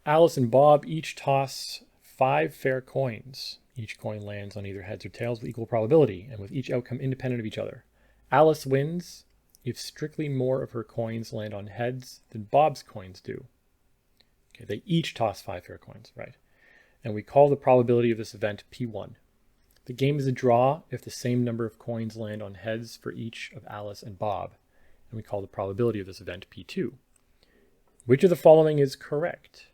Alice and Bob each toss 5 fair coins. Each coin lands on either heads or tails with equal probability, and with each outcome independent of each other. Alice wins if strictly more of her coins land on heads than Bob's coins do. Okay, they each toss 5 fair coins, right? And we call the probability of this event P1. The game is a draw if the same number of coins land on heads for each of Alice and Bob, and we call the probability of this event P2. Which of the following is correct?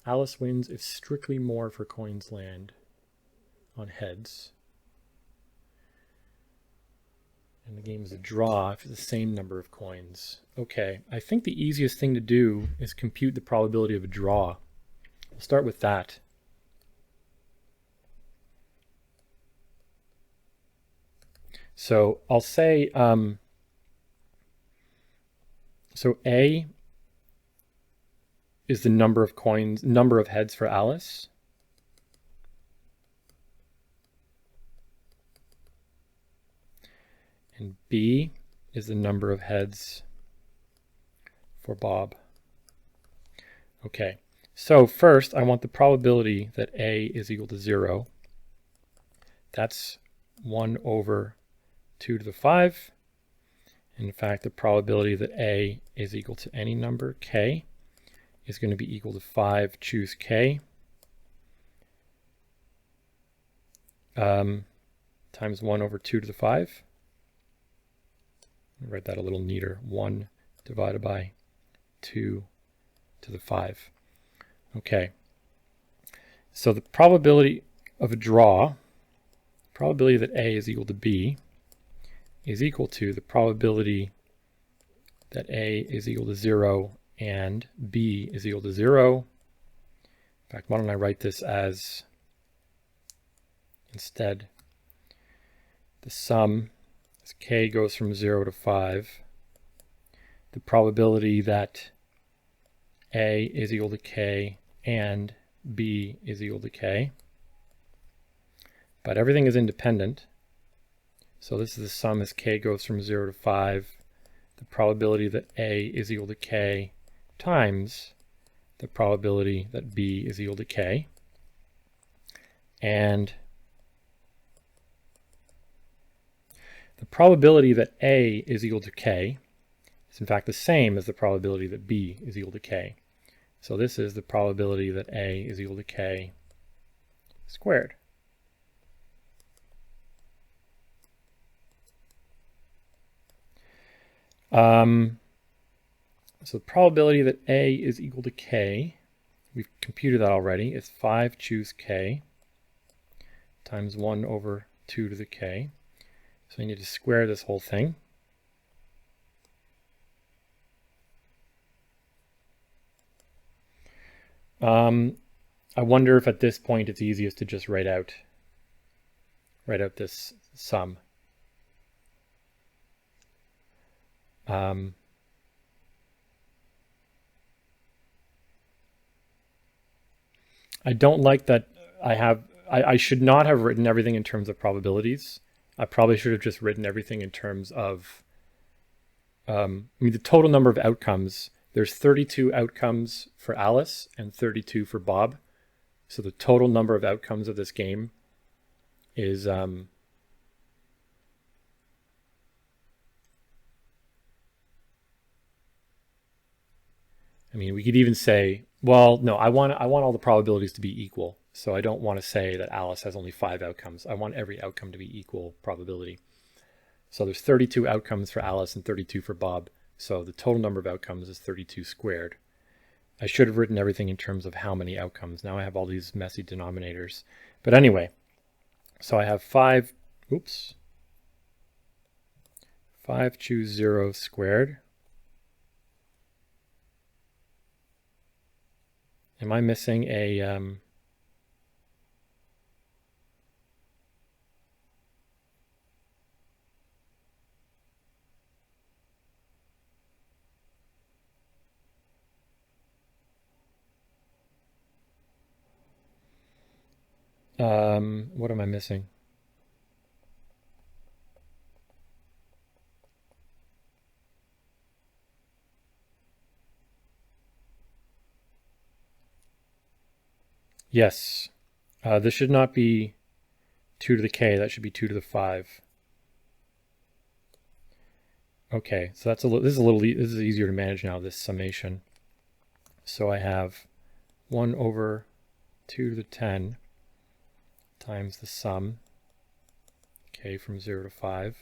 Alice wins if strictly more of her coins land on heads. And the game is a draw if it's the same number of coins. Okay, I think the easiest thing to do is compute the probability of a draw. We'll start with that. So I'll say, so A is the number of coins, number of heads for Alice. And B is the number of heads for Bob. Okay, so first I want the probability that A is equal to 0. That's 1 over 2 to the 5. In fact, the probability that A is equal to any number, K, is going to be equal to 5 choose K times 1 over 2 to the 5. I'll write that a little neater. 1 divided by 2 to the 5. Okay. So the probability of a draw, probability that A is equal to B, is equal to the probability that A is equal to 0 and B is equal to 0. In fact, why don't I write this as, instead, the sum, as K goes from 0 to 5, the probability that A is equal to K and B is equal to K. But everything is independent. So this is the sum as K goes from 0 to 5, the probability that A is equal to K times the probability that B is equal to K. And the probability that A is equal to K is in fact the same as the probability that B is equal to K. So this is the probability that A is equal to K squared. So the probability that A is equal to K, we've computed that already, is 5 choose K times 1 over 2 to the K. So I need to square this whole thing. I wonder if at this point it's easiest to just write out this sum. I don't like that I should not have written everything in terms of probabilities. I probably should have just written everything in terms of, the total number of outcomes. There's 32 outcomes for Alice and 32 for Bob. So the total number of outcomes of this game is, we could even say, well, no, I want all the probabilities to be equal. So I don't want to say that Alice has only 5 outcomes. I want every outcome to be equal probability. So there's 32 outcomes for Alice and 32 for Bob. So the total number of outcomes is 32 squared. I should have written everything in terms of how many outcomes. Now I have all these messy denominators. But anyway, so I have 5 choose 0 squared. Am I missing a, what am I missing? Yes. This should not be 2 to the k. That should be 2 to the 5. Okay, so that's this is easier to manage now, this summation. So I have 1 over 2 to the 10 times the sum, k from 0 to 5,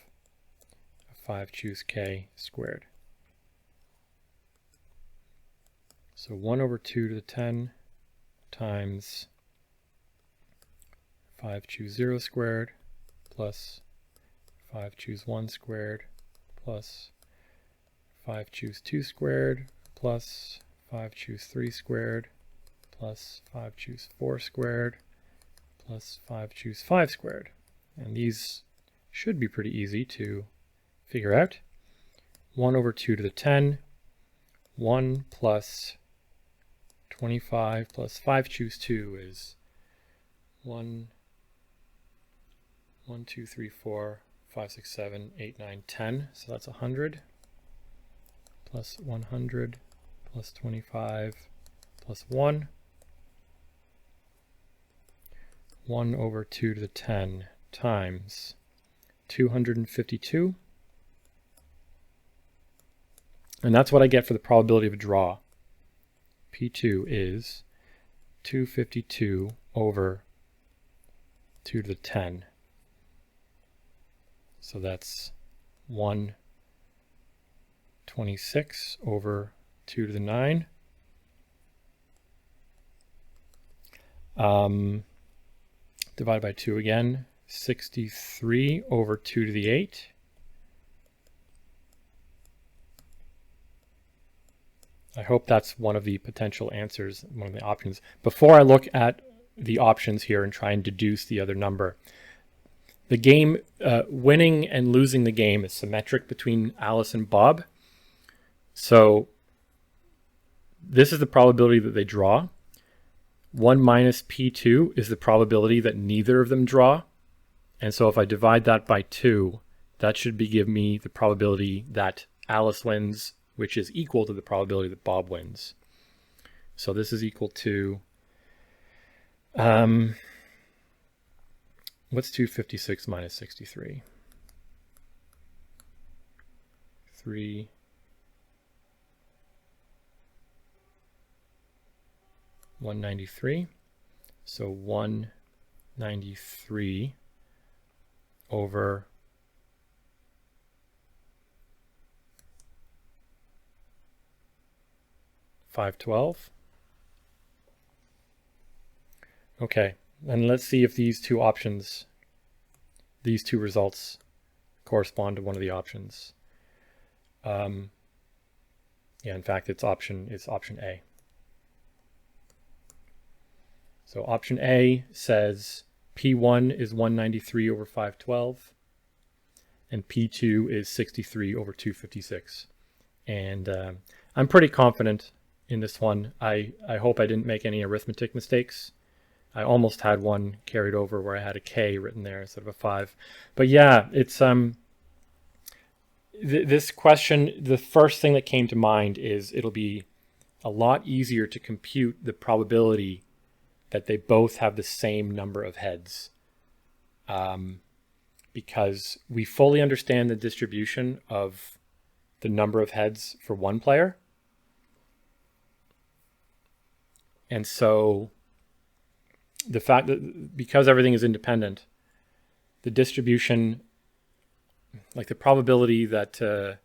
5 choose k squared. So 1 over 2 to the 10 times 5 choose 0 squared plus 5 choose 1 squared plus 5 choose 2 squared plus 5 choose 3 squared plus 5 choose 4 squared plus 5 choose 5 squared. And these should be pretty easy to figure out. 1 over 2 to the 10, 1 plus 25 plus 5 choose 2 is 1, 2, 3, 4, 5, 6, 7, 8, 9, 10. So that's 100 plus 100 plus 25 plus 1. 1 over 2 to the 10 times 252. And that's what I get for the probability of a draw. P2 is 252 over 2 to the 10. So that's 126 over 2 to the 9. Divided by 2 again, 63 over 2 to the 8. I hope that's one of the potential answers, one of the options. Before I look at the options here and try and deduce the other number, the game, winning and losing the game is symmetric between Alice and Bob. So this is the probability that they draw. 1 minus P2 is the probability that neither of them draw. And so if I divide that by 2, that should give me the probability that Alice wins, which is equal to the probability that Bob wins. So this is equal to, what's 256 minus 63? 3. 193. So 193 over 512. Okay, and let's see if these two options, these two results correspond to one of the options. Yeah, in fact, it's option A. So option A says P1 is 193 over 512, and P2 is 63 over 256. And I'm pretty confident in this one. I hope I didn't make any arithmetic mistakes. I almost had one carried over where I had a K written there instead of a 5. But yeah, it's this question, the first thing that came to mind is it'll be a lot easier to compute the probability that they both have the same number of heads, because we fully understand the distribution of the number of heads for one player. And so the fact that because everything is independent, the distribution, like the probability that the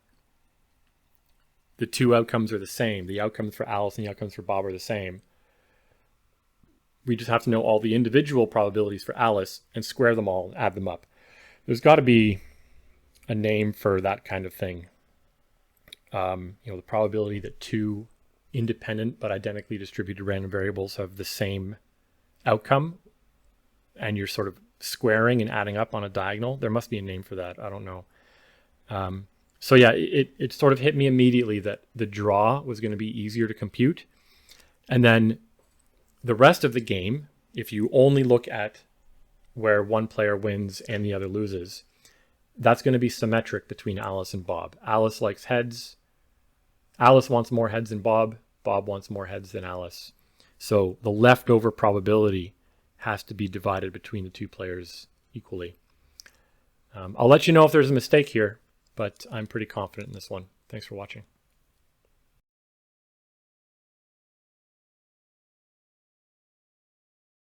two outcomes are the same, the outcomes for Alice and the outcomes for Bob are the same, we just have to know all the individual probabilities for Alice and square them all and add them up. There's got to be a name for that kind of thing. The probability that two independent but identically distributed random variables have the same outcome, and you're sort of squaring and adding up on a diagonal. There must be a name for that. I don't know. So yeah, it sort of hit me immediately that the draw was going to be easier to compute. And then the rest of the game, if you only look at where one player wins and the other loses, that's going to be symmetric between Alice and Bob. Alice likes heads. Alice wants more heads than Bob. Bob wants more heads than Alice. So the leftover probability has to be divided between the two players equally. I'll let you know if there's a mistake here, but I'm pretty confident in this one. Thanks for watching.